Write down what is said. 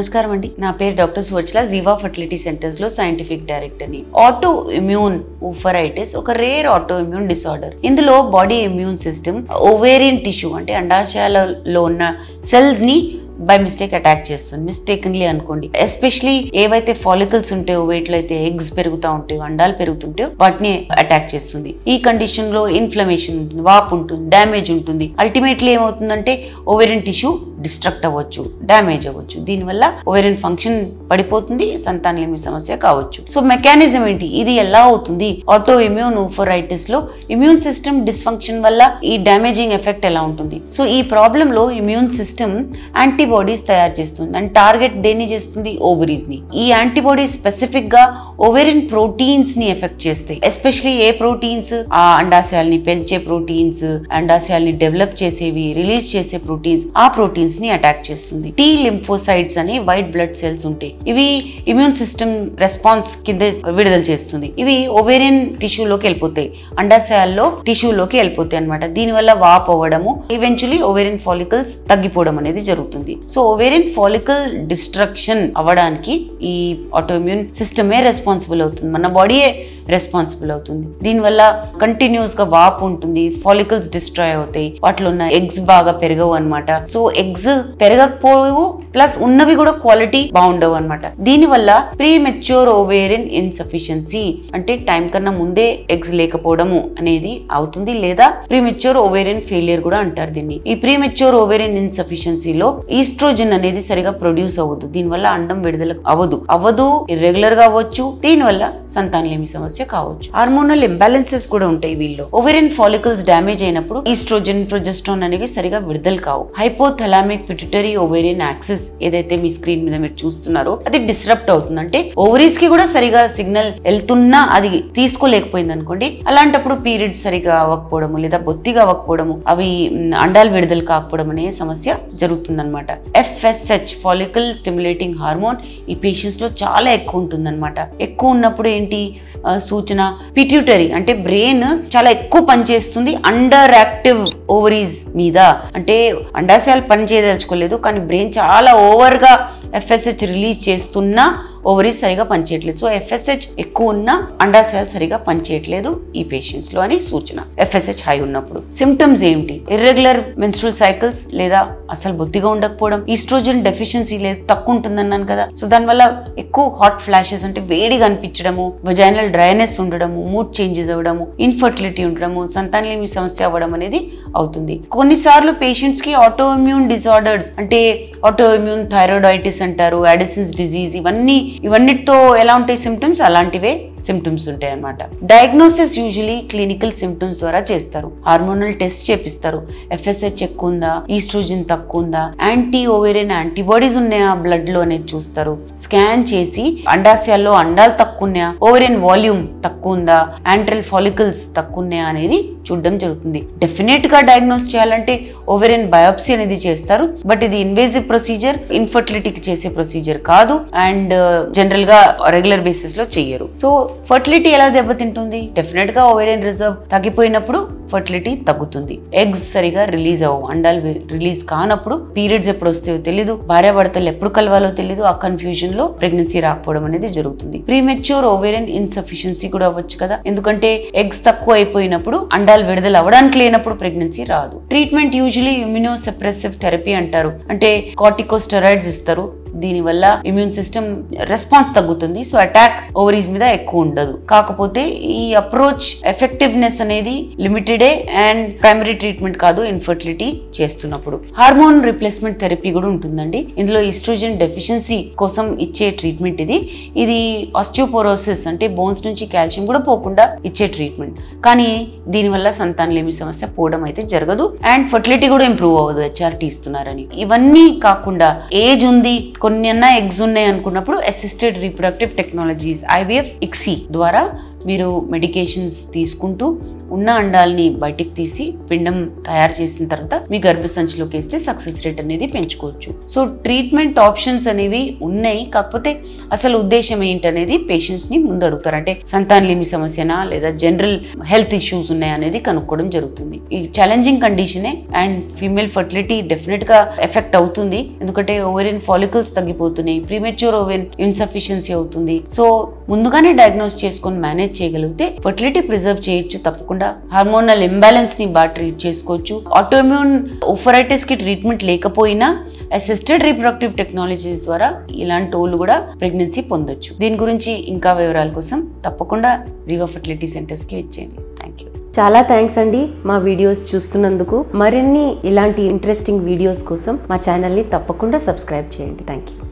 నమస్కారం అండి. నా పేరు డాక్టర్ సువర్చల, జీవా ఫర్టిలిటీ సెంటర్స్ లో సైంటిఫిక్ డైరెక్టర్ ని. ఆటో ఇమ్యూన్ ఊఫరైటిస్ ఒక రేర్ ఆటో ఇమ్యూన్ డిసార్డర్. ఇందులో body immune system ovarian tissue అంటే అండాశయాలలో ఉన్న సెల్స్ ని బై మిస్టేక్ అటాక్ చేస్తుంది. మిస్టేకన్లీ అనుకోండి. ఎస్పెషలీ ఏవైతే ఫాలికల్స్ ఉంటాయో, వేట్లయితే ఎగ్స్ పెరుగుతూ ఉంటాయో, అండాలు పెరుగుతుంటాయో వాటిని అటాక్ చేస్తుంది. ఈ కండిషన్ లో ఇన్ఫ్లమేషన్ ఉంటుంది, వాపు ఉంటుంది, డ్యామేజ్ ఉంటుంది. అల్టిమేట్లీ ఏమవుతుందంటే ఓవేరియన్ టిష్యూ డిస్ట్రక్ట్ అవ్వచ్చు, డ్యామేజ్ అవ్వచ్చు. దీనివల్ల ఓవేరియన్ ఫంక్షన్ పడిపోతుంది, సంతానలేమి సమస్య కావచ్చు. సో మెకానిజం ఏంటి, ఇది ఎలా అవుతుంది? ఆటో ఇమ్యూన్ ఊఫరైటిస్ లో ఇమ్యూన్ సిస్టమ్ డిస్ఫంక్షన్ వల్ల ఈ డామేజింగ్ ఎఫెక్ట్ ఎలా ఉంటుంది? సో ఈ ప్రాబ్లమ్ లో ఇమ్యూన్ సిస్టమ్ యాంటీబాడీస్ తయారు చేస్తుంది. అండ్ టార్గెట్ దేన్ని చేస్తుంది? ఓవరీస్ ని. ఈ యాంటీబాడీస్ స్పెసిఫిక్ గా ఓవేరియన్ ప్రోటీన్స్ ని ఎఫెక్ట్ చేస్తాయి. ఎస్పెషలీ ఏ ప్రోటీన్స్? ఆ అండాశయాల్ని పెంచే ప్రోటీన్స్, అండాశయాల్ని డెవలప్ చేసేవి, రిలీజ్ చేసే ప్రోటీన్స్, ఆ ప్రోటీన్స్ ని అటాక్ చేస్తుంది. టీ లింఫోసైట్స్ అని వైట్ బ్లడ్ సెల్స్ ఉంటాయి. ఇవి ఇమ్యూన్ సిస్టమ్ రెస్పాన్స్ కింద విడుదల చేస్తుంది. ఇవి ఓవేరియన్ టిష్యూలోకి వెళ్ళిపోతాయి, అండాశయాల్లో టిష్యూలోకి వెళ్ళిపోతాయి అనమాట. దీనివల్ల వాపు అవ్వడము, ఈవెన్చువలీ ఓవేరియన్ ఫాలికల్స్ తగ్గిపోవడం అనేది జరుగుతుంది. సో ఓవేరియన్ ఫాలికల్ డిస్ట్రక్షన్ అవ్వడానికి ఈ ఆటోఇమ్యూన్ సిస్టమే రెస్పాన్సిబుల్ అవుతుంది, మన బాడీయే రెస్పాన్సిబుల్ అవుతుంది. దీనివల్ల కంటిన్యూస్ గా వాపు ఉంటుంది, ఫాలికల్స్ డిస్ట్రాయ్ అవుతాయి, వాటిలో ఉన్న ఎగ్స్ బాగా పెరగవు అనమాట. సో ఎగ్స్ పెరగకపోవు, ప్లస్ ఉన్నవి కూడా క్వాలిటీ బాగుండవు అనమాట. దీనివల్ల ప్రీ మెచ్యూర్ ఓవేరియన్ ఇన్సఫిషియన్సీ అంటే టైం కన్నా ముందే ఎగ్స్ లేకపోవడము అనేది అవుతుంది, లేదా ప్రీ మెచ్యూర్ ఓవేరియన్ ఫెయిలియర్ కూడా అంటారు దీన్ని. ఈ ప్రీ మెచ్యూర్ ఓవేరియన్ ఇన్సఫిషియన్సీలో ఈస్ట్రోజన్ అనేది సరిగా ప్రొడ్యూస్ అవ్వదు. దీనివల్ల అండం విడుదల అవ్వదు, ఇర్రెగ్యులర్ గా అవ్వచ్చు. దీనివల్ల సంతానలేమి సమస్య కావచ్చు. హార్మోనల్ ఇంబాలెన్సెస్ కూడా ఉంటాయి వీళ్ళు. ఓవేరియన్ ఫాలికల్స్ డ్యామేజ్ అయినప్పుడు ఈస్ట్రోజన్, ప్రొజెస్ట్రాన్ అనేవి సరిగా విడుదల కావు. హైపోథలామిక్ పిట్యూటరీ ఓవేరియన్ యాక్సిస్ ఏదైతే మీ స్క్రీన్ మీద మీరు చూస్తున్నారో అది డిస్రప్ట్ అవుతుంది. అంటే ఓవరీస్ కి కూడా సరిగా సిగ్నల్ వెళ్తున్నా అది తీసుకోలేకపోయింది అనుకోండి. అలాంటప్పుడు పీరియడ్స్ సరిగా అవ్వకపోవడము, లేదా బొత్తిగా అవ్వకపోవడము, అవి అండాలు విడుదల కాకపోవడం అనే సమస్య జరుగుతుందన్నమాట. FSH ఫాలికల్ స్టిమ్యులేటింగ్ హార్మోన్ ఈ పేషెంట్స్ లో చాలా ఎక్కువ ఉంటుందన్నమాట. ఎక్కువ ఉన్నప్పుడు ఏంటి సూచన? పిట్యూటరీ అంటే బ్రెయిన్ చాలా ఎక్కువ పనిచేస్తుంది అండర్ యాక్టివ్ ఓవరీస్ మీద. అంటే అండాశయాలు పని చేయదలుచుకోలేదు, కానీ బ్రెయిన్ చాలా ఓవర్ గా FSH రిలీజ్ చేస్తున్నా ఓవరీస్ సరిగా పనిచేయట్లేదు. సో FSH ఎక్కువ ఉన్న అండాశయాలు సరిగా పనిచేయట్లేదు ఈ పేషెంట్స్ లో అని సూచన. FSH హై ఉన్నప్పుడు సిమ్టమ్స్ ఏంటి? ఇర్రెగ్యులర్ మెన్స్ట్రువల్ సైకిల్స్, లేదా అసలు బొత్తిగా ఉండకపోవడం, ఈస్ట్రోజన్ డెఫిషియన్సీ లేదు, తక్కువ ఉంటుందన్నాను కదా. సో దానివల్ల ఎక్కువ హాట్ ఫ్లాషెస్ అంటే వేడిగా అనిపించడము, వజైనల్ డ్రైనెస్ ఉండడము, మూడ్ చేంజెస్ అవ్వడము, ఇన్ఫర్టిలిటీ ఉండడము, సంతానలేమి సమస్య అవ్వడం అనేది అవుతుంది. కొన్నిసార్లు పేషెంట్స్ కి ఆటోఇమ్యూన్ డిసార్డర్స్ అంటే ఆటోఇమ్యూన్ థైరాయిడైటిస్ అంటారు, అడిసన్స్ డిజీజ్, ఇవన్నిటితో ఎలా ఉంటాయి సిమ్టమ్స్? అలాంటివే సిమ్టమ్స్ ఉంటాయి అన్నమాట. డయాగ్నోసిస్ యూజువలీ క్లినికల్ సిమ్టమ్స్ ద్వారా చేస్తారు. హార్మోనల్ టెస్ట్ చేపిస్తారు. FSH ఎక్కువ ఉందా, ఈస్ట్రోజన్ తక్కువ ఉందా, యాంటీ ఓవేరియన్ యాంటీబాడీస్ ఉన్నాయా బ్లడ్ లో అనేది చూస్తారు. స్కాన్ చేసి అండాశయాల్లో అండాలు తక్కువ ఉన్నాయా, ఓవేరియన్ వాల్యూమ్ తక్కువ ఉందా, యాంట్రల్ ఫాలికల్స్ తక్కువ ఉన్నాయా అనేది చూడడం జరుగుతుంది. డెఫినెట్ గా డయాగ్నోస్ చేయాలంటే ఓవేరియన్ బయాప్సీ అనేది చేస్తారు. బట్ ఇది ఇన్వేజివ్ ప్రొసీజర్, ఇన్ఫర్టిలిటీకి చేసే ప్రొసీజర్ కాదు, అండ్ జనరల్ గా రెగ్యులర్ బేసిస్ లో చెయ్యరు. సో ఫర్టిలిటీ ఎలా దెబ్బతింటుంది? డెఫినెట్ గా ఓవేరియన్ రిజర్వ్ తగ్గిపోయినప్పుడు ఫర్టిలిటీ తగ్గుతుంది. ఎగ్స్ సరిగా రిలీజ్ అవ్వవు, అండాలు రిలీజ్ కానప్పుడు పీరియడ్స్ ఎప్పుడు వస్తాయో తెలీదు, భార్యాభర్తలు ఎప్పుడు కలవాలో తెలీదు. ఆ కన్ఫ్యూజన్ లో ప్రెగ్నెన్సీ రాకపోవడం అనేది జరుగుతుంది. ప్రీమెచ్యూర్ ఓవేరియన్ ఇన్సఫిషియన్సీ కూడా అవ్వచ్చు కదా, ఎందుకంటే ఎగ్స్ తక్కువ అయిపోయినప్పుడు అండాలు విడుదల అవ్వడానికి లేనప్పుడు ప్రెగ్నెన్సీ రాదు. ట్రీట్మెంట్ యూజువలీ ఇమ్యూనోసప్రెసివ్ థెరపీ అంటారు. అంటే కార్టికోస్టెరాయిడ్స్ ఇస్తారు. దీనివల్ల ఇమ్యూన్ సిస్టమ్ రెస్పాన్స్ తగ్గుతుంది. సో అటాక్ ఓవరీస్ మీద ఎక్కువ ఉండదు. కాకపోతే ఈ అప్రోచ్ ఎఫెక్టివ్నెస్ అనేది లిమిటెడే అండ్ ప్రైమరీ ట్రీట్మెంట్ కాదు ఇన్ఫర్టిలిటీ చేస్తున్నప్పుడు. హార్మోన్ రీప్లేస్మెంట్ థెరపీ కూడా ఉంటుందండి. ఇందులో ఈస్ట్రోజన్ డెఫిషియన్సీ కోసం ఇచ్చే ట్రీట్మెంట్ ఇది ఆస్టియోపోరోసిస్ అంటే బోన్స్ నుంచి కాల్షియం కూడా పోకుండా ఇచ్చే ట్రీట్మెంట్. కానీ దీనివల్ల సంతానలేమి సమస్య పోవడం అయితే జరగదు, అండ్ ఫర్టిలిటీ కూడా ఇంప్రూవ్ అవ్వదు HRT ఇస్తున్నారని. ఇవన్నీ కాకుండా ఏజ్ ఉంది, కొన్ని అన్న ఎగ్స్ ఉన్నాయి అనుకున్నప్పుడు assisted reproductive technologies IVF ICSI ద్వారా మీరు మెడికేషన్స్ తీసుకుంటూ ఉన్న అండాలని బయటికి తీసి పిండం తయారు చేసిన తర్వాత మీ గర్భసంచిలోకి వేస్తే సక్సెస్ రేట్ అనేది పెంచుకోవచ్చు. సో ట్రీట్మెంట్ ఆప్షన్స్ అనేవి ఉన్నాయి, కాకపోతే అసలు ఉద్దేశం ఏంటనేది పేషెంట్స్ ని ముందు అడుగుతారు. అంటే సంతానలేమి సమస్యనా లేదా జనరల్ హెల్త్ ఇష్యూస్ ఉన్నాయా అనేది కనుక్కోవడం జరుగుతుంది. ఈ ఛాలెంజింగ్ కండిషనే అండ్ ఫీమేల్ ఫర్టిలిటీ డెఫినెట్ గా ఎఫెక్ట్ అవుతుంది, ఎందుకంటే ఓవేరియన్ ఫాలికల్స్ తగ్గిపోతున్నాయి, ప్రీమెచ్యూర్ ఓవేరియన్ ఇన్సఫిషియన్సీ అవుతుంది. సో ముందుగానే డయాగ్నోస్ చేసుకొని మేనేజ్ చేయగలిగితే ఫర్టిలిటీ ప్రిజర్వ్ చేయొచ్చు తప్పకుండా. హార్మోనల్ ఇంబ్యాలెన్స్ ని బాగా ట్రీట్ చేసుకోవచ్చు. ఆటోఇమ్యూన్ ఓవరైటిస్ కి ట్రీట్మెంట్ లేకపోయినా అసిస్టెడ్ రీప్రొడక్టివ్ టెక్నాలజీస్ ద్వారా ఇలాంటి వాళ్ళు కూడా ప్రెగ్నెన్సీ పొందొచ్చు. దీని గురించి ఇంకా వివరాల కోసం తప్పకుండా జీవా ఫర్టిలిటీ సెంటర్స్ కి వచ్చేయండి. Thank you. చాలా థ్యాంక్స్ అండి మా వీడియోస్ చూస్తున్నందుకు. మరిన్ని ఇలాంటి ఇంట్రెస్టింగ్ వీడియోస్ కోసం మా ఛానల్ని తప్పకుండా సబ్స్క్రైబ్ చేయండి. Thank you.